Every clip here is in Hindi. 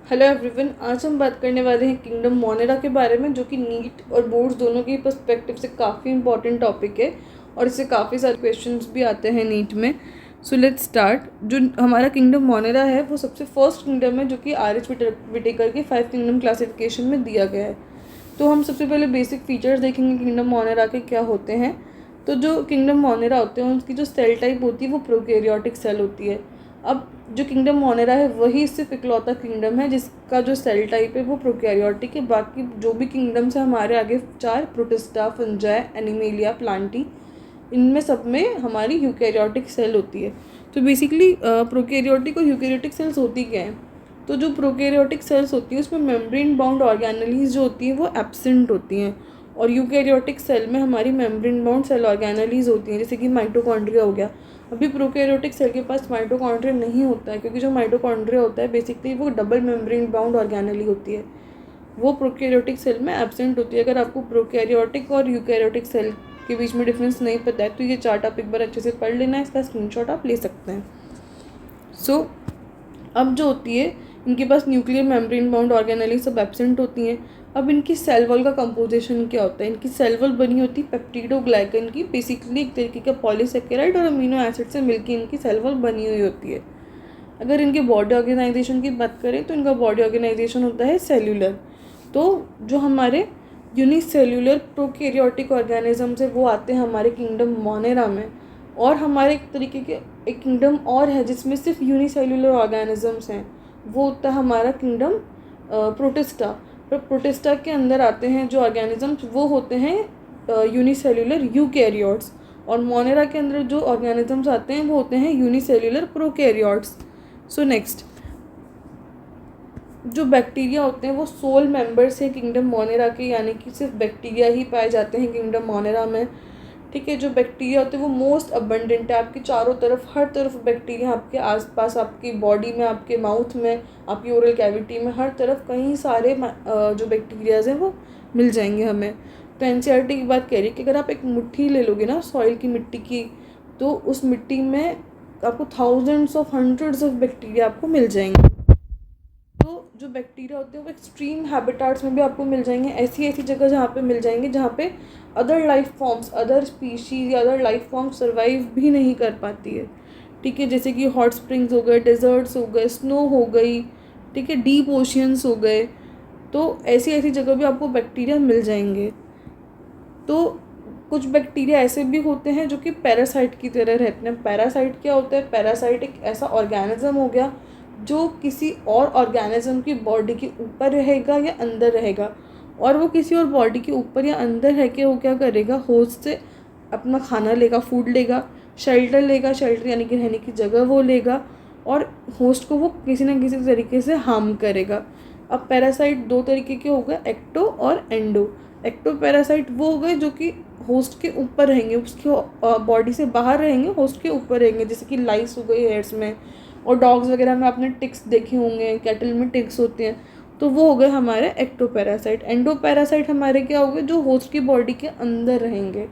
हेलो एवरीवन, आज हम बात करने वाले हैं किंगडम मोनेरा के बारे में, जो कि नीट और बोर्ड्स दोनों के पर्सपेक्टिव से काफ़ी इंपॉर्टेंट टॉपिक है और इससे काफ़ी सारे क्वेश्चंस भी आते हैं नीट में। So let's start. जो हमारा किंगडम मोनेरा है वो सबसे फर्स्ट किंगडम है जो कि आर.एच. विटेकर के 5 किंगडम क्लासिफिकेशन में दिया गया है। तो हम सबसे पहले बेसिक फीचर्स देखेंगे किंगडम मोनेरा के क्या होते हैं। तो जो किंगडम मोनेरा होते हैं उनकी जो सेल टाइप होती है वो प्रोकैरियोटिक सेल होती है। अब जो किंगडम मोनेरा है वही सिर्फ इकलौता किंगडम है जिसका जो सेल टाइप है वो प्रोकैरियोटिक है। बाकी जो भी किंगडम्स है हमारे आगे 4 प्रोटिस्टा, फंजाई, एनिमेलिया, प्लांटी, इनमें सब में हमारी यूकैरियोटिक सेल होती है। तो बेसिकली प्रोकैरियोटिक और यूकैरियोटिक सेल्स होती क्या है। तो जो प्रोकैरियोटिक सेल्स होती है उसमें मेम्ब्रेन बाउंड ऑर्गेनेलीज जो होती हैं वो एब्सेंट होती हैं, और यूकैरियोटिक सेल में हमारी मेम्ब्रेन बाउंड सेल ऑर्गेनेलीज होती हैं, जैसे कि माइटोकॉन्ड्रिया हो गया। अभी प्रोकैरियोटिक सेल के पास माइटोकॉन्ड्रिया नहीं होता है, क्योंकि जो माइटोकॉन्ड्रिया होता है बेसिकली वो डबल मेम्ब्रेन बाउंड ऑर्गेनेली होती है, वो प्रोकैरियोटिक सेल में एब्सेंट होती है। अगर आपको प्रोकैरियोटिक और यूकैरियोटिक सेल के बीच में डिफरेंस नहीं पता है तो ये चार्ट आप एक बार अच्छे से पढ़ लेना है, इसका स्क्रीनशॉट आप ले सकते हैं। सो अब जो होती है इनके पास न्यूक्लियर मेम्ब्रेन बाउंड ऑर्गेनेली सब एब्सेंट होती हैं। अब इनकी सेल वॉल का कंपोजिशन क्या होता है। इनकी सेल वॉल बनी होती है पेप्टिडोग्लाइकन की, बेसिकली एक तरीके का पॉलीसेकेराइड और अमीनो एसिड से मिलकर इनकी सेल वॉल बनी हुई होती है। अगर इनके बॉडी ऑर्गेनाइजेशन की बात करें तो इनका बॉडी ऑर्गेनाइजेशन होता है सेल्यूलर। तो जो हमारे यूनिसेल्यूलर प्रोकैरियोटिक ऑर्गेनिजम्स है वो आते हैं हमारे किंगडम मोनेरा में। और हमारे एक तरीके के एक किंगडम और है जिसमें सिर्फ यूनिसेल्यूलर ऑर्गेनिजम्स हैं, वो होता है हमारा किंगडम प्रोटिस्टा। पर प्रोटिस्टा के अंदर आते हैं जो ऑर्गेनिजम्स वो होते हैं यूनिसेल्यूलर यूकैरियोट्स, और मोनेरा के अंदर जो ऑर्गेनिजम्स आते हैं वो होते हैं यूनिसेल्यूलर प्रोकैरियोट्स। सो नेक्स्ट, जो बैक्टीरिया होते हैं वो सोल मेंबर्स हैं किंगडम मोनेरा के, यानी कि सिर्फ बैक्टीरिया ही पाए जाते हैं किंगडम मोनेरा में। ठीक है, जो बैक्टीरिया होते हैं वो मोस्ट अबंडेंट है, आपके चारों तरफ हर तरफ बैक्टीरिया, आपके आसपास, आपकी बॉडी में, आपके माउथ में, आपकी ओरल कैविटी में, हर तरफ कई सारे जो बैक्टीरियाज हैं वो मिल जाएंगे हमें। तो एनसीईआरटी की बात कह रही है कि अगर आप एक मुट्ठी ले लोगे ना सॉइल की मिट्टी की, तो उस मिट्टी में आपको thousands of hundreds of bacteria आपको मिल जाएंगे। तो जो बैक्टीरिया होते हैं वो एक्सट्रीम हैबिटाट्स में भी आपको मिल जाएंगे, ऐसी ऐसी जगह जहाँ पे मिल जाएंगे जहाँ पे other life forms, other species या अदर लाइफ फॉर्म्स सर्वाइव भी नहीं कर पाती है। ठीक है, जैसे कि हॉट स्प्रिंग्स हो गए, डेजर्ट्स हो गए, स्नो हो गई, ठीक है, डीप ओशियंस हो गए। तो ऐसी ऐसी जगह भी आपको बैक्टीरिया मिल जाएंगे। तो कुछ बैक्टीरिया ऐसे भी होते हैं जो कि पैरासाइट की तरह रहते हैं। पैरासाइट क्या होता है? पैरासाइट एक ऐसा ऑर्गेनिज्म हो गया जो किसी और ऑर्गेनिज्म की बॉडी के ऊपर रहेगा या अंदर रहेगा, और वो किसी और बॉडी के ऊपर या अंदर रह के वो क्या करेगा, होस्ट से अपना खाना लेगा, फूड लेगा, शेल्टर लेगा, शेल्टर यानी कि रहने की जगह वो लेगा, और होस्ट को वो किसी न किसी तरीके से हार्म करेगा। अब पैरासाइट दो तरीके के हो गए, एक्टो और एंडो। एक्टो पैरासाइट वो हो गए जो कि होस्ट के ऊपर रहेंगे, उसकी बॉडी से बाहर रहेंगे, होस्ट के ऊपर रहेंगे, जैसे कि लाइस हो गई हेयर्स में, और डॉग्स वगैरह में आपने टिक्स देखे होंगे, कैटल में टिक्स होते हैं, तो वो हो गए हमारे एक्टोपैरासाइट। एंडोपैरासाइट हमारे क्या हो गए, जो होस्ट की बॉडी के अंदर रहेंगे।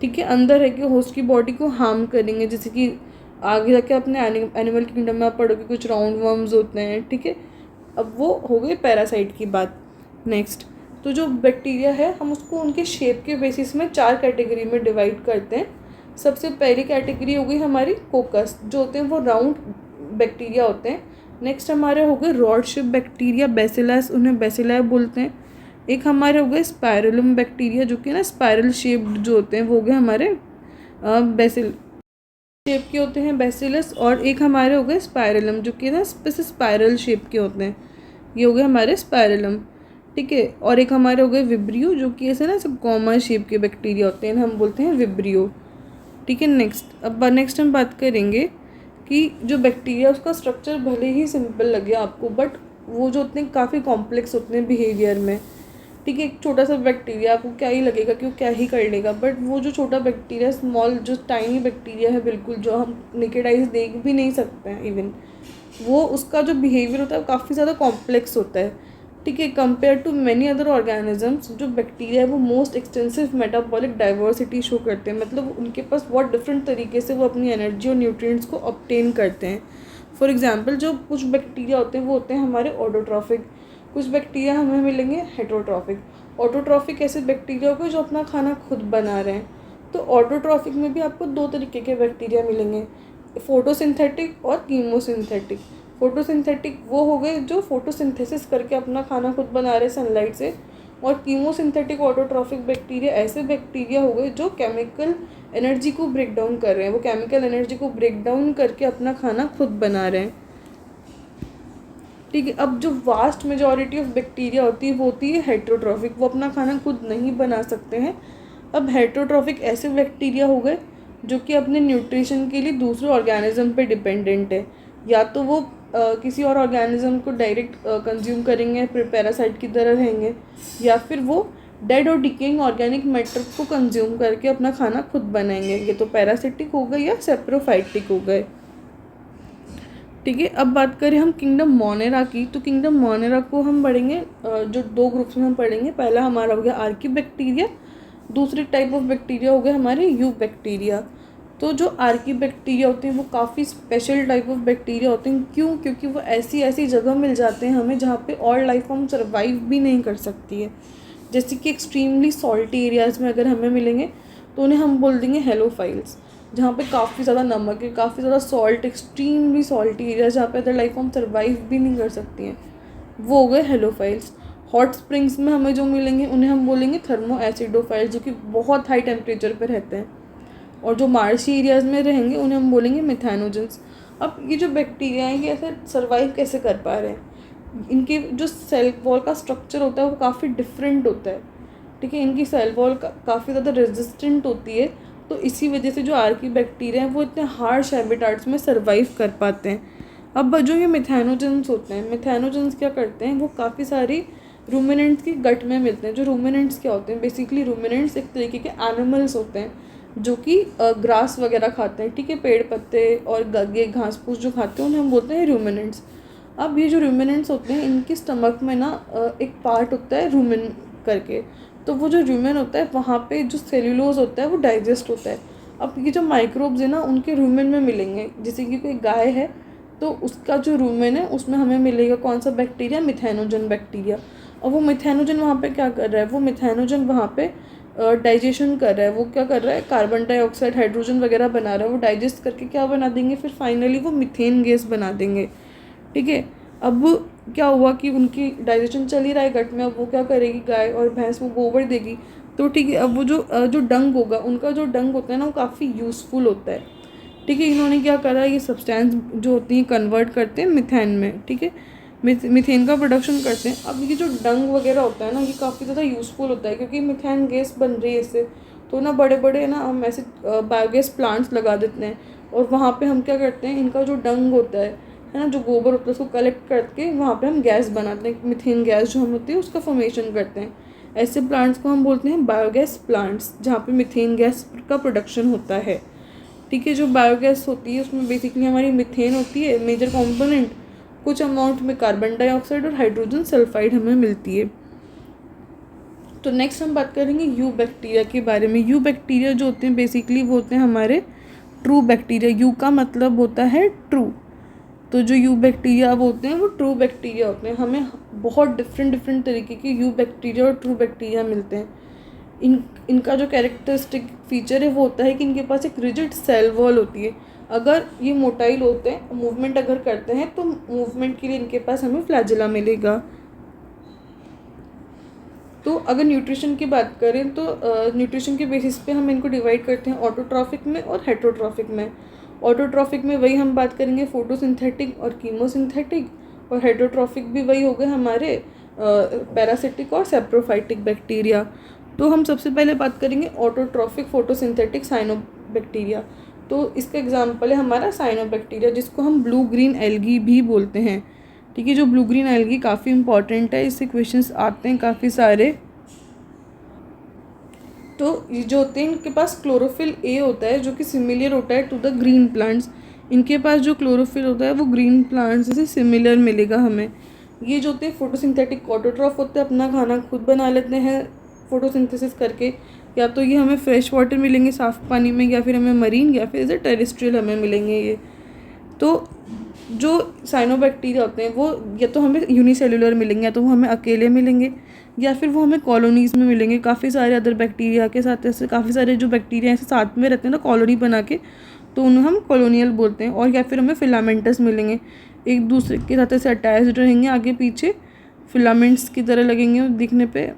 ठीक है, अंदर रह के होस्ट की बॉडी को हार्म करेंगे, जैसे कि आगे जाके अपने एनिमल किंगडम में आप पढ़ोगे कुछ राउंड वर्म्स होते हैं। ठीक है, अब वो हो गई पैरासाइट की बात। नेक्स्ट, तो जो बैक्टीरिया है हम उसको उनके शेप के बेसिस में 4 कैटेगरी में डिवाइड करते हैं। सबसे पहली कैटेगरी हो गई हमारी कोकस, जो होते हैं वो राउंड बैक्टीरिया होते हैं। नेक्स्ट हमारे हो गए रॉड शेप बैक्टीरिया, बेसिलस, उन्हें बेसिलाई बोलते हैं। एक हमारे हो गए स्पायरलम बैक्टीरिया, जो कि ना स्पायरल शेप्ड जो होते हैं वो हो गए हमारे बेसिल शेप के होते हैं, बेसिलस। और एक हमारे हो गए स्पायरलम, जो कि ना स्पायरल शेप के होते हैं, ये हो गए हमारे स्पायरलम। ठीक है, और एक हमारे हो गए विब्रियो, जो कि ऐसे ना सब कॉमन शेप के बैक्टीरिया होते हैं, हम बोलते हैं विब्रियो। ठीक है, नेक्स्ट हम बात करेंगे कि जो बैक्टीरिया उसका स्ट्रक्चर भले ही सिंपल लगे आपको, बट वो जो होते हैं काफ़ी कॉम्प्लेक्स होते हैं बिहेवियर में। ठीक है, एक छोटा सा बैक्टीरिया आपको क्या ही लगेगा कि वो क्या ही कर लेगा, बट वो जो छोटा बैक्टीरिया, स्मॉल जो टाइनी बैक्टीरिया है, बिल्कुल जो हम नेकेड आइज देख भी नहीं सकते हैं इवन, वो उसका जो बिहेवियर होता है वो काफ़ी ज़्यादा कॉम्प्लेक्स होता है। ठीक है, compare to many other organisms, जो बैक्टीरिया है वो most extensive metabolic diversity show करते हैं, मतलब उनके पास बहुत डिफरेंट तरीके से वो अपनी एनर्जी और न्यूट्रिएंट्स को ऑब्टेन करते हैं। फॉर एग्जांपल जो कुछ बैक्टीरिया होते हैं वो होते हैं हमारे ऑटोट्रॉफिक, कुछ बैक्टीरिया हमें मिलेंगे हेटरोट्रॉफिक। ऑटोट्रॉफिक ऐसे बैक्टीरिया हो गए जो अपना खाना खुद बना रहे हैं। तो ऑटोट्रॉफिक में भी आपको 2 तरीके के बैक्टीरिया मिलेंगे, फोटोसिंथेटिक और कीमोसिंथेटिक। फोटोसिंथेटिक वो हो गए जो फोटोसिंथेसिस करके अपना खाना खुद बना रहे सनलाइट से, और कीमोसिंथेटिक ऑटोट्रॉफिक बैक्टीरिया ऐसे बैक्टीरिया हो गए जो केमिकल एनर्जी को ब्रेक डाउन कर रहे हैं, वो केमिकल एनर्जी को ब्रेक डाउन करके अपना खाना खुद बना रहे हैं। ठीक है, अब जो वास्ट मेजॉरिटी ऑफ बैक्टीरिया होती है वो होती है हेटरोट्रॉफिक, वो अपना खाना खुद नहीं बना सकते हैं। अब हेटरोट्रॉफिक ऐसे बैक्टीरिया हो गए जो कि अपने न्यूट्रिशन के लिए दूसरे ऑर्गेनिज्म पे डिपेंडेंट है, या तो वो किसी और ऑर्गेनिज्म को डायरेक्ट कंज्यूम करेंगे, फिर पैरासाइट की तरह रहेंगे, या फिर वो डेड और डिकेइंग ऑर्गेनिक मैटर को कंज्यूम करके अपना खाना खुद बनाएंगे। ये तो पैरासिटिक हो गए या सेप्रोफाइटिक हो गए। ठीक है, अब बात करें हम किंगडम मोनेरा की, तो किंगडम मोनेरा को हम पढ़ेंगे जो 2 ग्रुप्स में हम पढ़ेंगे। पहला हमारा हो गया आर्की बैक्टीरिया, दूसरे टाइप ऑफ बैक्टीरिया हो गए हमारे यू बैक्टीरिया। तो जो आर्की बैक्टीरिया होते हैं वो काफ़ी स्पेशल टाइप ऑफ बैक्टीरिया होते हैं। क्यों? क्योंकि वो ऐसी जगह मिल जाते हैं हमें जहाँ पे और लाइफ फॉर्म सर्वाइव भी नहीं कर सकती है। जैसे कि एक्सट्रीमली सॉल्टी एरियाज़ में अगर हमें मिलेंगे तो उन्हें हम बोल देंगे हेलोफाइल्स, जहाँ पे काफ़ी ज़्यादा नमक है, काफ़ी ज़्यादा सॉल्ट, एक्सट्रीमली सॉल्टी एरिया जहाँ पे अदर लाइफ फॉर्म सर्वाइव भी नहीं कर सकती हैं, वो हो गए हेलोफाइल्स। हॉट स्प्रिंग्स में हमें जो मिलेंगे उन्हें हम बोलेंगे थर्मो एसिडोफाइल्स, जो कि बहुत हाई टेम्परेचर पर रहते हैं। और जो मार्शी एरियाज़ में रहेंगे उन्हें हम बोलेंगे मिथेनोजेंस। अब ये जो बैक्टीरिया हैं ये ऐसे सर्वाइव कैसे कर पा रहे हैं? इनके जो सेल वॉल का स्ट्रक्चर होता है वो काफ़ी डिफरेंट होता है। ठीक है, इनकी सेल वॉल काफ़ी ज़्यादा रेजिस्टेंट होती है, तो इसी वजह से जो आर्की बैक्टीरिया हैं वो इतने हार्श हैबिटाट्स में सर्वाइव कर पाते हैं। अब जो ये मिथेनोजेंस होते हैं, मिथेनोजेंस क्या करते हैं, वो काफ़ी सारी रूमिनेंट्स की गट में मिलते हैं। जो रूमिनेंट्स क्या होते हैं, बेसिकली रूमिनेंट्स एक तरीके के एनिमल्स होते हैं जो कि ग्रास वगैरह खाते हैं। ठीक है, पेड़ पत्ते और ये घास फूस जो खाते हैं उन्हें हम बोलते हैं रूमिनेंट्स। अब ये जो रूमिनेंट्स होते हैं इनके स्टमक में ना एक पार्ट होता है रूमिन करके, तो वो जो रूमेन होता है वहाँ पे जो सेल्यूलोज होता है वो डाइजेस्ट होता है। अब ये जो माइक्रोब्स है ना उनके रूमेन में मिलेंगे, जैसे कि कोई गाय है तो उसका जो रूमेन है उसमें हमें मिलेगा कौन सा बैक्टीरिया, मिथेनोजन बैक्टीरिया। और वो मिथेनोजन वहाँ पे क्या कर रहा है, वो मिथेनोजन वहाँ पे डाइजेशन कर रहा है। वो क्या कर रहा है, कार्बन डाइऑक्साइड, हाइड्रोजन वगैरह बना रहा है। वो डाइजेस्ट करके क्या बना देंगे, फिर फाइनली वो मीथेन गैस बना देंगे। ठीक है, अब क्या हुआ कि उनकी डाइजेशन चल ही रहा है गट में, अब वो क्या करेगी गाय और भैंस, वो गोबर देगी। तो ठीक है, अब वो जो डंग होगा, उनका जो डंग होता है ना वो काफ़ी यूज़फुल होता है। ठीक है, इन्होंने क्या करा, ये सब्सटेंस जो होती है कन्वर्ट करते हैं मिथेन में। ठीक है, मिथेन का प्रोडक्शन करते हैं। अब ये जो डंग वगैरह होता है ना ये काफ़ी ज़्यादा यूज़फुल होता है, क्योंकि मिथेन गैस बन रही है इससे। तो ना बड़े बड़े ना हम ऐसे बायोगैस प्लांट्स लगा देते हैं, और वहाँ पे हम क्या करते हैं, इनका जो डंग होता है ना, जो गोबर होता है उसको कलेक्ट करके वहाँ पे हम गैस बनाते हैं, मिथेन गैस जो हम होती है उसका फॉर्मेशन करते हैं। ऐसे प्लांट्स को हम बोलते हैं बायोगैस प्लांट्स, जहाँ पे मिथेन गैस का प्रोडक्शन होता है। ठीक है, जो बायोगैस होती है उसमें बेसिकली हमारी मिथेन होती है मेजर कंपोनेंट, कुछ अमाउंट में कार्बन डाइऑक्साइड और हाइड्रोजन सल्फाइड हमें मिलती है। तो नेक्स्ट हम बात करेंगे यू बैक्टीरिया के बारे में। यू बैक्टीरिया जो होते हैं बेसिकली वो होते हैं हमारे ट्रू बैक्टीरिया। यू का मतलब होता है ट्रू, तो जो यू बैक्टीरिया वो होते हैं वो ट्रू बैक्टीरिया होते हैं। हमें बहुत डिफरेंट तरीके के यू बैक्टीरिया और ट्रू बैक्टीरिया मिलते हैं। इनका जो कैरेक्टरिस्टिक फीचर है वो होता है कि इनके पास एक रिजिड सेल वॉल होती है। अगर ये मोटाइल होते हैं, मूवमेंट अगर करते हैं तो मूवमेंट के लिए इनके पास हमें फ्लैजिला मिलेगा। तो अगर न्यूट्रिशन की बात करें तो न्यूट्रिशन के बेसिस पे हम इनको डिवाइड करते हैं ऑटोट्रॉफिक में और हेटरोट्रॉफिक में। ऑटोट्रॉफिक में वही हम बात करेंगे फोटोसिंथेटिक और कीमोसिंथेटिक, और हेटरोट्रॉफिक भी वही हो गए हमारे पैरासिटिक और सेप्रोफाइटिक बैक्टीरिया। तो हम सबसे पहले बात करेंगे ऑटोट्रॉफिक फोटोसिंथेटिक साइनोबैक्टीरिया। तो इसका एग्जाम्पल है हमारा साइनोबैक्टीरिया, जिसको हम ब्लू ग्रीन एल्गी भी बोलते हैं। ठीक है, जो ब्लू ग्रीन एल्गी काफ़ी इंपॉर्टेंट है, इससे क्वेश्चंस आते हैं काफ़ी सारे। तो ये जो होते हैं इनके पास क्लोरोफिल ए होता है जो कि सिमिलर होता है टू द ग्रीन प्लांट्स। इनके पास जो क्लोरोफिल होता है वो ग्रीन प्लांट्स से सिमिलर मिलेगा हमें। ये जो होते हैं फोटोसिंथेटिक ऑटोट्रॉफ होते हैं, अपना खाना खुद बना लेते हैं फोटोसिंथेसिस करके। या तो ये हमें फ्रेश वाटर मिलेंगे साफ़ पानी में, या फिर हमें मरीन, या फिर एज ए टेरेस्ट्रियल हमें मिलेंगे ये। तो जो साइनोबैक्टीरिया होते हैं वो या तो हमें यूनिसेलुलर मिलेंगे, या तो वो हमें अकेले मिलेंगे, या फिर वो हमें कॉलोनीज़ में मिलेंगे काफ़ी सारे अदर बैक्टीरिया के साथ। ऐसे काफ़ी सारे जो बैक्टीरिया ऐसे साथ में रहते हैं ना कॉलोनी बना के, तो उन्हें हम कॉलोनियल बोलते हैं। और या फिर हमें फिलामेंटस मिलेंगे, एक दूसरे के साथ ऐसे अटैच्ड रहेंगे, आगे पीछे फिलामेंट्स की तरह लगेंगे दिखने पे,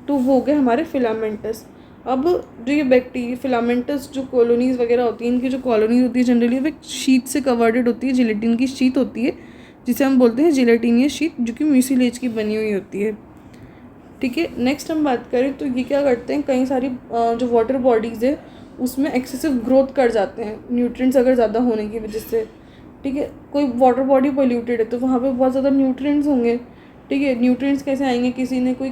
तो वो हो गए हमारे फिलामेंटस। अब जो ये बैक्टीरिया फिलामेंटस जो कॉलोनीज़ वगैरह होती हैं, इनकी जो कॉलोनीज होती है जनरली वो एक शीट से कवर्डेड होती है, जिलेटिन की शीट होती है जिसे हम बोलते हैं जिलेटिनियस शीट, जो कि म्यूसिलेज की बनी हुई होती है। ठीक है, नेक्स्ट हम बात करें तो ये क्या करते हैं, कई सारी जो वाटर बॉडीज़ है उसमें एक्सेसिव ग्रोथ कर जाते हैं न्यूट्रिएंट्स अगर ज़्यादा होने की वजह से। ठीक है, कोई वाटर बॉडी पोल्यूटेड है तो वहाँ पे बहुत ज़्यादा न्यूट्रिएंट्स होंगे। ठीक है, न्यूट्रिएंट्स कैसे आएंगे, किसी ने कोई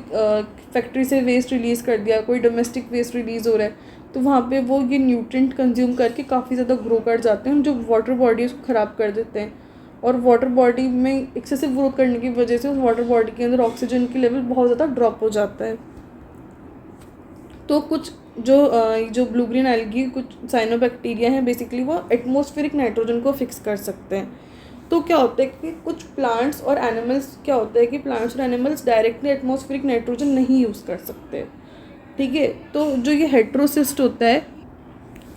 फैक्ट्री से वेस्ट रिलीज़ कर दिया, कोई डोमेस्टिक वेस्ट रिलीज़ हो रहा है, तो वहाँ पे वो ये न्यूट्रिएंट कंज्यूम करके काफ़ी ज़्यादा ग्रो कर जाते हैं, जो वाटर बॉडी है उसको ख़राब कर देते हैं। और वाटर बॉडी में एक्सेसिव ग्रोथ करने की वजह से उस वाटर बॉडी के अंदर ऑक्सीजन की लेवल बहुत ज़्यादा ड्रॉप हो जाता है। तो कुछ जो ब्लू ग्रीन एल्गी कुछ साइनोबैक्टीरिया हैं, बेसिकली वो एटमॉस्फेरिक नाइट्रोजन को फिक्स कर सकते हैं। तो क्या होता है कि कुछ प्लांट्स और एनिमल्स, क्या होता है कि प्लांट्स और एनिमल्स डायरेक्टली एटमॉस्फेरिक नाइट्रोजन नहीं यूज़ कर सकते। ठीक है, तो जो ये हेट्रोसिस्ट होता है,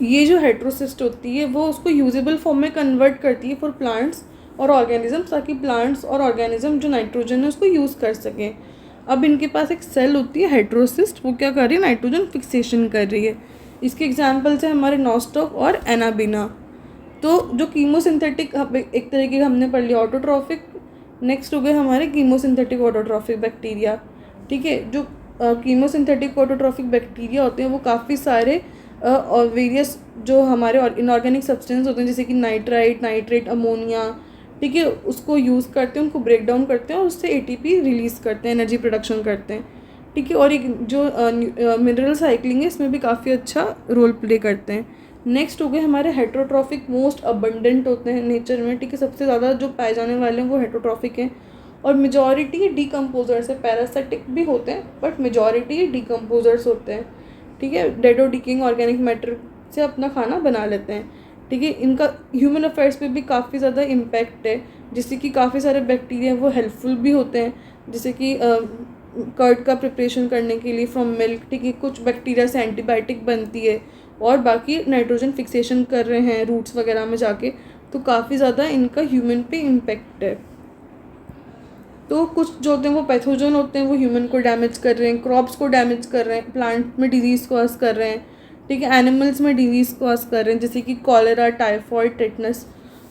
ये जो हेट्रोसिस्ट होती है वो उसको यूजेबल फॉर्म में कन्वर्ट करती है फॉर प्लांट्स और ऑर्गेनिजम्स, ताकि प्लांट्स और ऑर्गेनिज्म जो नाइट्रोजन है उसको यूज़ कर सकें। अब इनके पास एक सेल होती है हेट्रोसिस्ट, वो क्या कर रही है, नाइट्रोजन फिक्सेशन कर रही है। इसके एग्जांपल्स है हमारे नॉस्टॉक और एनाबिना। तो जो कीमोसिंथेटिक एक तरीके का हमने पढ़ लिया ऑटोट्रॉफिक, नेक्स्ट हो गए हमारे कीमोसिंथेटिक ऑटोट्रॉफिक बैक्टीरिया। ठीक है, जो कीमोसिंथेटिक ऑटोट्रॉफिक बैक्टीरिया होते हैं वो काफ़ी सारे और वेरियस जो हमारे इनऑर्गेनिक सब्सटेंस होते हैं जैसे कि नाइट्राइट, नाइट्रेट, अमोनिया, ठीक है, उसको यूज़ करते हैं, उनको ब्रेक डाउन करते हैं और उससे एटीपी रिलीज़ करते हैं, एनर्जी प्रोडक्शन करते हैं। ठीक है, और एक जो मिनरल साइक्लिंग है इसमें भी काफ़ी अच्छा रोल प्ले करते हैं। नेक्स्ट हो गए हमारे हेट्रोट्रॉफिक, मोस्ट अबंडेंट होते हैं नेचर में। ठीक है, सबसे ज़्यादा जो पाए जाने वाले हैं वो हेट्रोट्रॉफिक हैं, और मेजॉरिटी डीकम्पोजर्स है, पैरासिटिक भी होते हैं बट मेजॉरिटी डीकम्पोजर्स होते हैं। ठीक है, डेड और डिकिंग ऑर्गेनिक मैटर से अपना खाना बना लेते हैं। ठीक है, इनका ह्यूमन अफेयर्स पे भी काफ़ी ज़्यादा इम्पैक्ट है, जिससे कि काफ़ी सारे बैक्टीरिया वो हेल्पफुल भी होते हैं, जैसे कि कर्ड का प्रिपरेशन करने के लिए फ्रॉम मिल्क। ठीक है, कुछ बैक्टीरिया से एंटीबायोटिक बनती है, और बाकी नाइट्रोजन फिक्सेशन कर रहे हैं रूट्स वगैरह में जाके, तो काफ़ी ज़्यादा इनका ह्यूमन पे इम्पैक्ट है। तो कुछ जो होते हैं वो पैथोजन होते हैं, वो ह्यूमन को डैमेज कर रहे हैं, क्रॉप्स को डैमेज कर रहे हैं, प्लांट में डिजीज़ कॉज कर रहे हैं। ठीक है, एनिमल्स में डिजीज़ कॉज कर रहे हैं, जैसे कि कॉलेरा, टाइफॉइड, टेटनस।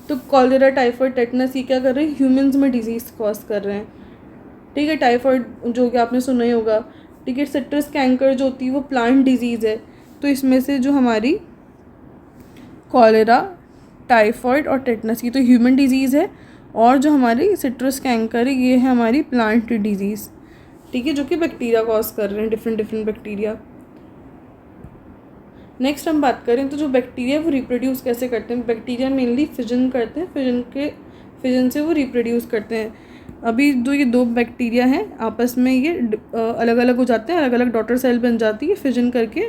तो कॉलेरा, टाइफॉइड, टेटनस ये क्या कर रहे हैं, ह्यूमंस में डिजीज़ कॉज कर रहे हैं। ठीक है, टाइफॉइड जो कि आपने सुना ही होगा। ठीक है, सिट्रस कैंकर जो होती है वो प्लांट डिजीज़ है, तो इसमें से जो हमारी कॉलेरा, टाइफॉइड और टेटनस ये तो ह्यूमन डिजीज़ है, और जो हमारी सिट्रस कैंकर है ये है हमारी प्लांट डिजीज़। ठीक है, जो कि बैक्टीरिया कॉज कर रहे हैं, डिफरेंट बैक्टीरिया। नेक्स्ट हम बात करें तो जो बैक्टीरिया वो रिप्रोड्यूस कैसे करते हैं। बैक्टीरिया मेनली फिजन करते हैं, फिजन से वो रिप्रोड्यूस करते हैं। अभी जो ये दो बैक्टीरिया हैं आपस में ये अलग अलग हो जाते हैं, अलग अलग डॉटर सेल बन जाती है, फिजन करके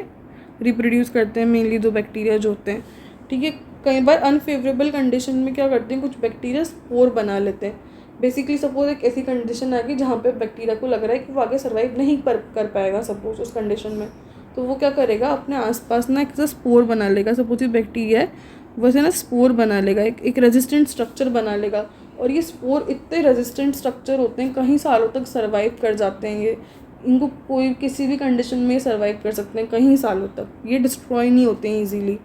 रिप्रोड्यूस करते हैं मेनली दो बैक्टीरिया जो होते हैं। ठीक है, कई बार अनफेवरेबल कंडीशन में क्या करते हैं, कुछ बैक्टीरिया स्पोर बना लेते हैं। बेसिकली सपोज एक ऐसी कंडीशन आ गई जहाँ पे बैक्टीरिया को लग रहा है कि वो आगे सर्वाइव नहीं कर पाएगा, सपोज उस कंडीशन में, तो वो क्या करेगा, अपने आसपास ना एक स्पोर बना लेगा। सपोज ये बैक्टीरिया है, वैसे ना स्पोर बना लेगा, एक रेजिस्टेंट स्ट्रक्चर बना लेगा, और ये स्पोर इतने रेजिस्टेंट स्ट्रक्चर होते हैं, कई सालों तक सर्वाइव कर जाते हैं। ये इनको कोई किसी भी कंडीशन में सर्वाइव कर सकते हैं कई सालों तक, ये डिस्ट्रॉय नहीं होते हैं ईजीली।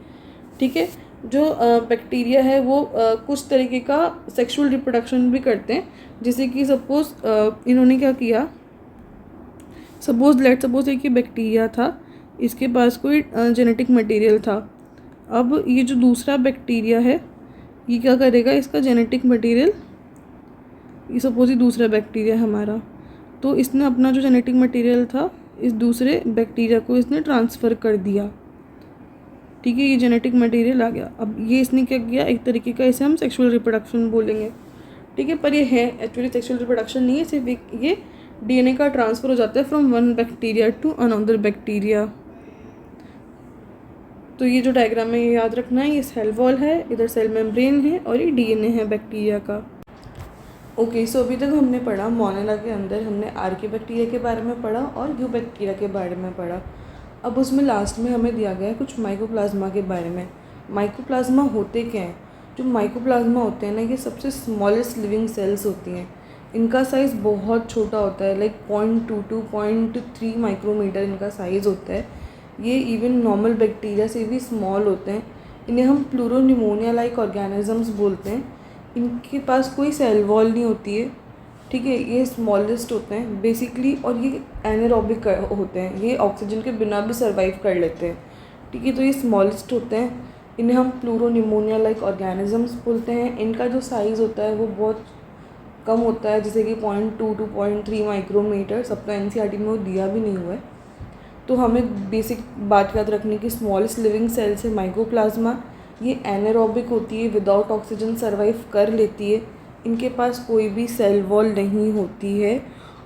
ठीक है, जो बैक्टीरिया है वो कुछ तरीके का सेक्सुअल रिप्रोडक्शन भी करते हैं, जैसे कि सपोज इन्होंने क्या किया, सपोज एक ये बैक्टीरिया था, इसके पास कोई जेनेटिक मटेरियल था। अब ये जो दूसरा बैक्टीरिया है ये क्या करेगा, इसका जेनेटिक मटेरियल, ये सपोज ही दूसरा बैक्टीरिया हमारा, तो इसने अपना जो जेनेटिक मटेरियल था इस दूसरे बैक्टीरिया को इसने ट्रांसफ़र कर दिया। ठीक है, ये जेनेटिक मटेरियल आ गया। अब ये इसने क्या किया, एक तरीके का इसे हम सेक्सुअल रिप्रोडक्शन बोलेंगे। ठीक है, पर ये है एक्चुअली सेक्सुअल रिप्रोडक्शन नहीं है, सिर्फ ये डीएनए का ट्रांसफ़र हो जाता है from one bacteria to another bacteria. तो ये जो डायग्राम है ये याद रखना है, ये सेल वॉल है, इधर सेल मेम्ब्रेन है और ये डीएनए है बैक्टीरिया का। ओके, सो अभी तक हमने पढ़ा मोनेरा के अंदर हमने आर्की बैक्टीरिया के बारे में पढ़ा और यू बैक्टीरिया के बारे में पढ़ा। अब उसमें लास्ट में हमें दिया गया है कुछ माइकोप्लाज्मा के बारे में। माइकोप्लाज्मा होते क्या हैं? जो माइकोप्लाज्मा होते हैं ना, ये सबसे स्मॉलेस्ट लिविंग सेल्स होती हैं। इनका साइज़ बहुत छोटा होता है, लाइक 0.22 0.3 माइक्रोमीटर इनका साइज़ होता है। ये इवन नॉर्मल बैक्टीरिया से भी स्मॉल होते हैं। इन्हें हम प्लूरोनिमोनिया लाइक ऑर्गेनिजम्स बोलते हैं। इनके पास कोई सेल वॉल नहीं होती है, ठीक है। ये स्मॉलेस्ट होते हैं बेसिकली, और ये एनारोबिक होते हैं, ये ऑक्सीजन के बिना भी सर्वाइव कर लेते हैं, ठीक है। तो ये स्मॉलेस्ट होते हैं, इन्हें हम प्लूरोनिमोनिया लाइक ऑर्गेनिजम्स बोलते हैं। इनका जो साइज़ होता है वो बहुत कम होता है, जैसे कि 0.2 to 0.3 माइक्रोमीटर। सबका एनसीईआरटी में वो दिया भी नहीं हुआ है। तो हमें बेसिक बात याद रखने की, स्मॉलेस्ट लिविंग सेल्स है माइकोप्लाज्मा। ये एनारोबिक होती है, विदाउट ऑक्सीजन सर्वाइव कर लेती है। इनके पास कोई भी सेल वॉल नहीं होती है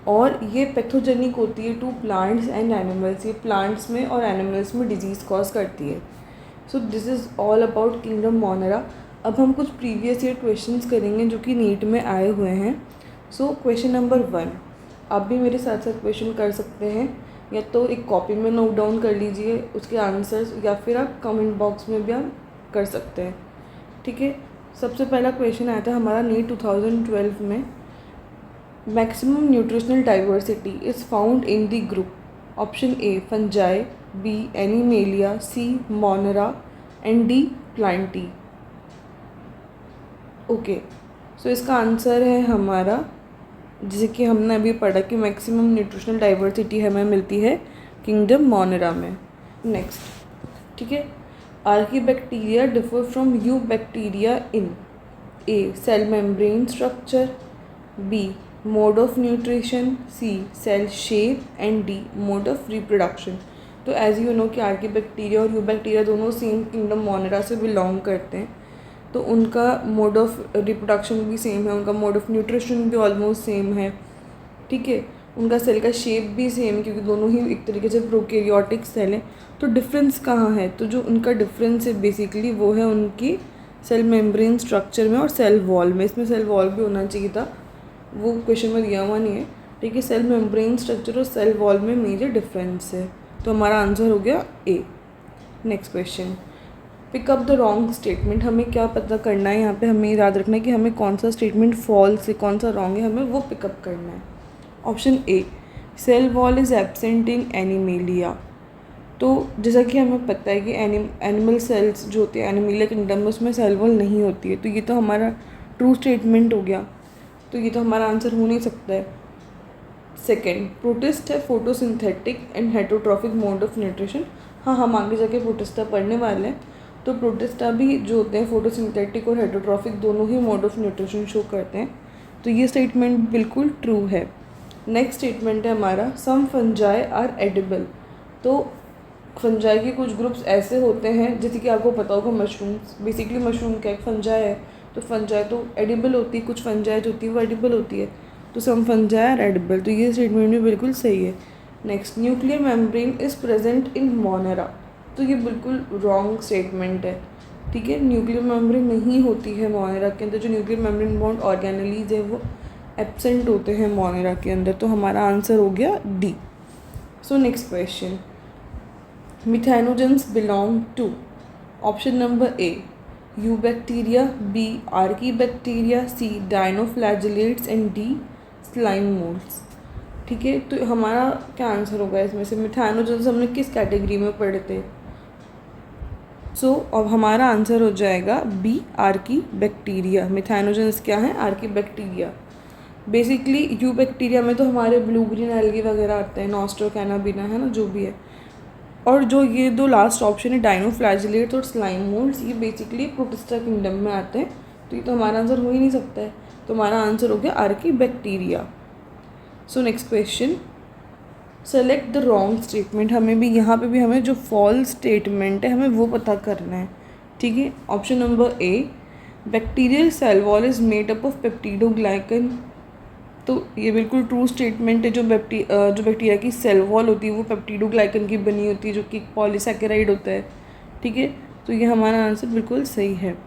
और ये पैथोजेनिक होती है टू प्लांट्स एंड एनिमल्स। ये प्लांट्स में और एनिमल्स में डिजीज़ कॉज करती है। सो this is all about kingdom Monera. अब हम कुछ प्रीवियस ईयर क्वेश्चंस करेंगे जो कि नीट में आए हुए हैं। सो क्वेश्चन नंबर 1, आप भी मेरे साथ साथ क्वेश्चन कर सकते हैं, या तो एक कॉपी में नोट डाउन कर लीजिए उसके आंसर्स, या फिर आप कमेंट बॉक्स में भी आप कर सकते हैं, ठीक है। सबसे पहला क्वेश्चन आया था हमारा नीट 2012 में। Maximum nutritional diversity is found in the group. Option A fungi, B animalia, C monera and D plantae. Okay, so इसका आंसर है हमारा, जैसे कि हमने अभी पढ़ा कि मैक्सिमम न्यूट्रिशनल डाइवर्सिटी हमें मिलती है किंगडम मोनेरा में। नेक्स्ट, ठीक है। Archaebacteria differ from eubacteria in A cell membrane structure, B mode of nutrition, C cell shape and D mode of reproduction. तो एज यू नो कि आर्कीबैक्टीरिया और यू बैक्टीरिया दोनों सेम किंगडम मोनेरा से बिलोंग करते हैं, तो उनका मोड ऑफ रिप्रोडक्शन भी सेम है, उनका मोड ऑफ न्यूट्रिशन भी ऑलमोस्ट सेम है, ठीक है। उनका सेल का शेप भी सेम है क्योंकि दोनों ही एक तरीके से प्रोकैरियोटिक सेल हैं। तो डिफरेंस कहाँ है? तो जो उनका डिफरेंस है बेसिकली वो है उनकी सेल मेम्ब्रेन स्ट्रक्चर में और सेल वॉल में। इसमें सेल वॉल भी होना चाहिए था, वो क्वेश्चन में दिया हुआ नहीं है, ठीक है। सेल मेम्ब्रेन स्ट्रक्चर और सेल वॉल में मेजर डिफरेंस है, तो हमारा आंसर हो गया A. Next question, pick up the wrong statement. हमें क्या पता करना है यहाँ पे? हमें याद रखना है कि हमें कौन सा स्टेटमेंट फॉल्स है, कौन सा रॉन्ग है, हमें वो पिकअप करना है। Option A, cell wall is absent in Animalia. तो जैसा कि हमें पता है कि एनिमल सेल्स जो होती है एनिमेलिया किंगडम में, उसमें सेल वॉल नहीं होती है, तो ये तो हमारा ट्रू स्टेटमेंट हो गया, तो ये तो हमारा आंसर हो नहीं सकता है। सेकेंड, प्रोटिस्ट है photosynthetic and heterotrophic mode of nutrition. हाँ, हम आगे जाके प्रोटिस्टा पढ़ने वाले हैं, तो प्रोटिस्टा भी जो होते हैं फोटोसिंथेटिक और हेटरोट्रॉफिक दोनों ही मोड ऑफ न्यूट्रिशन शो करते हैं, तो ये स्टेटमेंट बिल्कुल ट्रू है। नेक्स्ट स्टेटमेंट है हमारा, सम फंजाई आर एडिबल। तो फंजाई के कुछ ग्रुप्स ऐसे होते हैं, जैसे कि आपको पता होगा मशरूम्स, बेसिकली मशरूम का एक फंजाई है, तो फंजाई तो एडिबल होती है, कुछ फंजाई जो होती है वो एडिबल होती है, तो सम फंजाई आर एडिबल, तो ये स्टेटमेंट भी बिल्कुल सही है। Next, nuclear membrane is present in Monera. तो ये बिल्कुल रॉन्ग स्टेटमेंट है, ठीक है। न्यूक्लियर मेम्ब्रेन नहीं होती है मोनेरा के अंदर, जो न्यूक्लियर मेम्ब्रेन बाउंड ऑर्गेनेलीज है वो एब्सेंट होते हैं मोनेरा के अंदर, तो हमारा आंसर हो गया D. So next question, methanogens belong to. Option number A eubacteria, B archaebacteria, C dinoflagellates and D slime moulds, ठीक है। तो हमारा क्या आंसर होगा इसमें से? मिथेनोजेंस हमने किस कैटेगरी में पढ़े थे? सो अब हमारा आंसर हो जाएगा बी आर्कीबैक्टीरिया। मिथेनोजेंस क्या है? आर्कीबैक्टीरिया। बेसिकली यू बैक्टीरिया में तो हमारे ब्लू ग्रीन एल्गी वगैरह आते हैं, नॉस्ट्रोकैनाबिना है ना, जो भी है। और जो ये दो लास्ट ऑप्शन है डायनोफ्लैजिलेट्स और स्लाइम मोल्ड्स, ये बेसिकली प्रोटिस्टा किंगडम में आते हैं, तो ये तो हमारा आंसर हो ही नहीं सकता है, तो हमारा आंसर हो गया archaebacteria. So next question, select the wrong statement. हमें भी यहाँ पे भी हमें जो फॉल्स स्टेटमेंट है हमें वो पता करना है, ठीक है। Option number A, bacterial cell wall is made up of peptidoglycan. तो ये बिल्कुल ट्रू स्टेटमेंट है। जो बैक्टीरिया की सेल वॉल होती है वो पेप्टिडोग्लाइकन की बनी होती है, जो कि पॉलीसैकेराइड होता है, ठीक है, तो ये हमारा आंसर बिल्कुल सही है।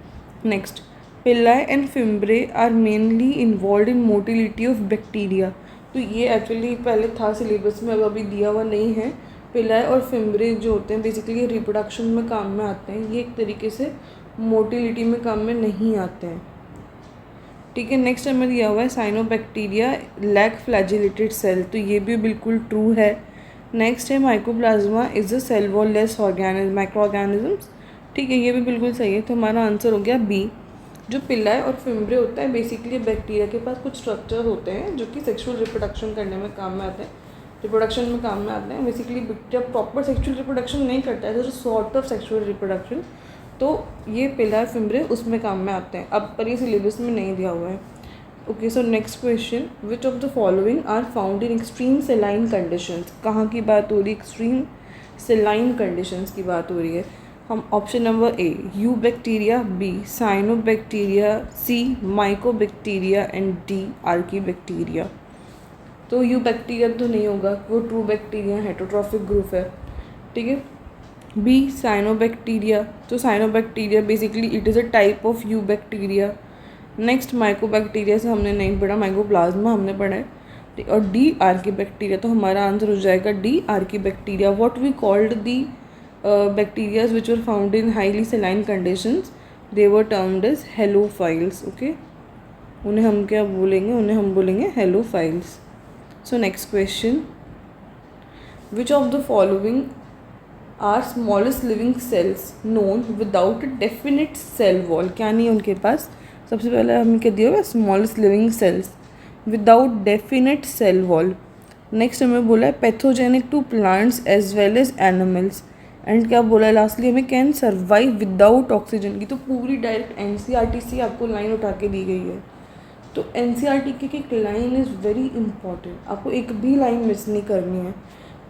Next, pili and fimbriae are mainly involved in motility of bacteria. तो ये एक्चुअली पहले था सिलेबस में, अब अभी दिया हुआ नहीं है। पिल्लाई और फिम्ब्रे जो होते हैं बेसिकली रिप्रोडक्शन में काम में आते हैं, ये एक तरीके से मोटिलिटी में काम में नहीं आते हैं। ठीक है, नेक्स्ट हमें दिया हुआ है साइनोबैक्टीरिया लैक फ्लैजिलेटेड सेल, तो ये भी बिल्कुल ट्रू है। नेक्स्ट है mycoplasma is a cell wall less organism micro organisms, ठीक है, ये भी बिल्कुल सही है। तो हमारा आंसर हो गया बी। जो पिल्लाई और फिम्ब्रे होता है बेसिकली बैक्टीरिया के पास कुछ स्ट्रक्चर होते हैं जो कि सेक्सुअल रिप्रोडक्शन करने में काम में आते हैं, रिप्रोडक्शन में काम में आते हैं। Basically bacteria proper sexual reproduction नहीं करता है, तो सॉर्ट ऑफ सेक्सुअल रिप्रोडक्शन, तो ये पिल्लाई फिम्ब्रे उसमें काम में आते हैं। अब पर ये सिलेबस में नहीं दिया हुआ है। Okay, so next question, which of the following are found in extreme saline conditions. कहाँ की बात हो रही है? एक्सट्रीम सेलाइन कंडीशंस की बात हो रही है। हम option number A eubacteria, B cyanobacteria, C mycobacteria and D archaebacteria. तो यू बैक्टीरिया तो नहीं होगा, वो ट्रू बैक्टीरिया हेटरोट्रॉफिक ग्रुप है। ठीक है, बी साइनोबैक्टीरिया, तो cyanobacteria basically it is a type of you bacteria. Next mycobacteria से हमने नहीं पढ़ा, माइकोप्लाज्मा हमने पढ़ा है। और डी आर्की बैक्टीरिया, तो हमारा आंसर हो जाएगा D archaebacteria. What we called the bacterias which were found in highly saline conditions, they were termed as halophiles. Okay, उन्हें हम क्या बोलेंगे? उन्हें हम बोलेंगे halophiles. So next question, which of the following are smallest living cells known without a definite cell wall. क्या नहीं है उनके पास? सबसे पहले हमें क्या दिया हुआ? Smallest living cells without definite cell wall. Next हमें बोला है pathogenic to plants as well as animals, and क्या बोला है लास्टली हमें? कैन सर्वाइव विदाउट ऑक्सीजन की। तो पूरी डायरेक्ट एनसीईआरटी से आपको लाइन उठा के दी गई है। तो एनसीईआरटी की एक लाइन इज़ वेरी इंपॉर्टेंट, आपको एक भी लाइन मिस नहीं करनी है।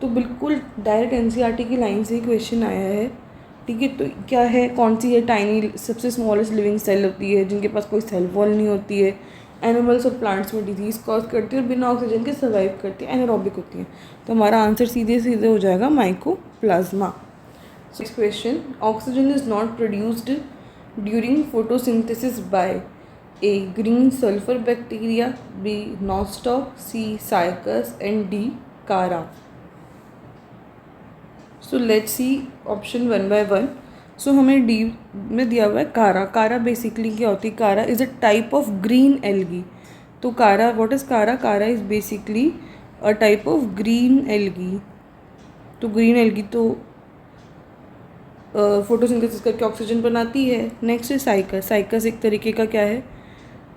तो बिल्कुल डायरेक्ट एनसीईआरटी की लाइन से ही क्वेश्चन आया है। ठीक है, तो क्या है, कौन सी है? टाइनी सबसे स्मॉलेस्ट लिविंग सेल होती है जिनके पास कोई सेल वॉल नहीं होती है, एनिमल्स और प्लांट्स में डिजीज़ कॉज करती है और बिना ऑक्सीजन के सर्वाइव करती है, एनारोबिक होती है। तो हमारा आंसर सीधे सीधे हो जाएगा mycoplasma. Next question, oxygen is not produced during photosynthesis by A. green sulfur bacteria, B. nostoc, C. Cycas and D. Cara. So let's see option one by one. So हमें D में दिया हुआ है कारा। कारा बेसिकली क्या होती है? कारा is a type of green algae. तो कारा, व्हाट इज़ कारा? कारा is basically a type of green algae. तो ग्रीन एल्गी तो फोटोसिंथेसिस करके ऑक्सीजन बनाती है। नेक्स्ट है साइकस। साइकस एक तरीके का क्या है?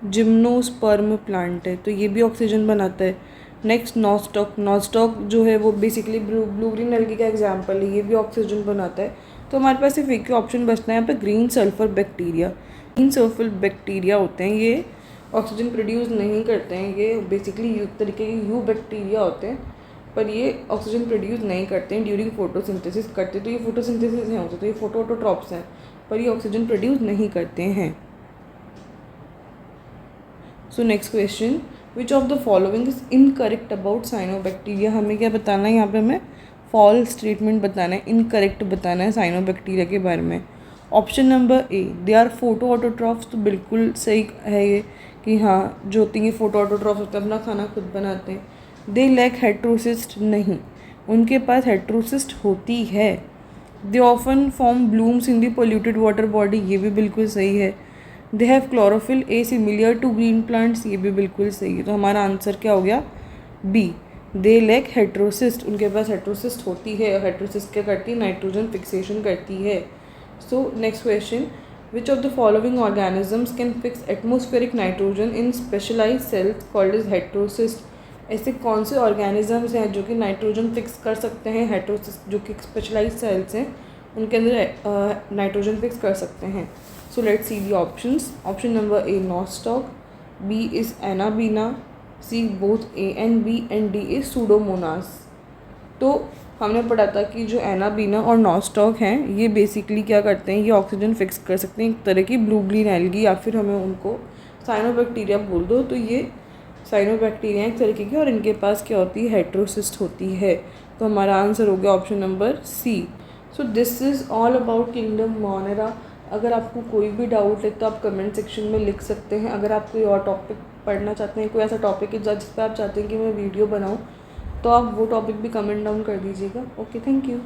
जिम्नोस्पर्म प्लांट है, तो ये भी ऑक्सीजन बनाता है। Next nostoc. नॉस्टॉक जो है वो बेसिकली ब्लू ग्रीन एल्गी का एग्जांपल है, ये भी ऑक्सीजन बनाता है। तो हमारे पास सिर्फ एक ही ऑप्शन बचता है यहाँ पे, green sulphur bacteria. Green sulphur bacteria होते हैं, ये ऑक्सीजन प्रोड्यूस नहीं करते हैं, ये बेसिकली एक तरीके के यू बैक्टीरिया होते हैं, पर ये ऑक्सीजन प्रोड्यूस नहीं करते हैं, ड्यूरिंग फोटोसिंथेसिस करते। तो ये फोटोसिंथेसिस हैं होते, तो ये फोटोऑटोट्रॉप्स हैं, पर ये ऑक्सीजन प्रोड्यूस नहीं करते हैं। सो next question, which of the following is incorrect about cyanobacteria. हमें क्या बताना है यहाँ पे? हमें फॉल्स स्टेटमेंट बताना है, इनकरेक्ट बताना है साइनोबैक्टीरिया के बारे में। Option number A, they are photo autotrophs. तो बिल्कुल सही है ये कि हाँ जो होती हैं फोटो ऑटोट्रॉफ्स होते हैं, अपना खाना खुद बनाते हैं। दे लैक हेट्रोसिस्ट, नहीं, उनके पास हेट्रोसिस्ट होती है। They often form blooms in the polluted water body, ये भी बिल्कुल सही है। They have chlorophyll A similar to green plants, ये भी बिल्कुल सही है। तो हमारा आंसर क्या हो गया? बी। दे लैक हेट्रोसिस्ट, उनके पास हेट्रोसिस्ट होती है, और हेट्रोसिस्ट क्या करती है? नाइट्रोजन फिक्सेशन करती है। So next question, which of the following organisms can fix atmospheric nitrogen in specialise cells called as heterocyst. ऐसे कौन से ऑर्गेनिजम्स हैं जो कि नाइट्रोजन फिक्स कर सकते हैं? हेट्रोसिस्ट जो कि स्पेशलाइज सेल्स हैं उनके अंदर नाइट्रोजन फिक्स कर सकते हैं। So let's see the options. Option number A Nostoc, B is Anabaena, C both A and B and D is Pseudomonas. तो हमने पढ़ा था कि जो एनाबीना और नॉस्टॉक हैं ये बेसिकली क्या करते हैं? ये ऑक्सीजन फिक्स कर सकते हैं, एक तरह की ब्लू ग्रीन एल्गी, या फिर हमें उनको साइनोबैक्टीरिया बोल दो। तो ये साइनोबैक्टीरिया एक तरीके की, और इनके पास क्या होती है? हेट्रोसिस्ट होती है। तो हमारा आंसर हो गया option number C. So this is all about kingdom Monera. अगर आपको कोई भी डाउट है तो आप कमेंट सेक्शन में लिख सकते हैं। अगर आप कोई और टॉपिक पढ़ना चाहते हैं, कोई ऐसा टॉपिक है जिस पर आप चाहते हैं कि मैं वीडियो बनाऊँ, तो आप वो टॉपिक भी कमेंट डाउन कर दीजिएगा। Okay, thank you.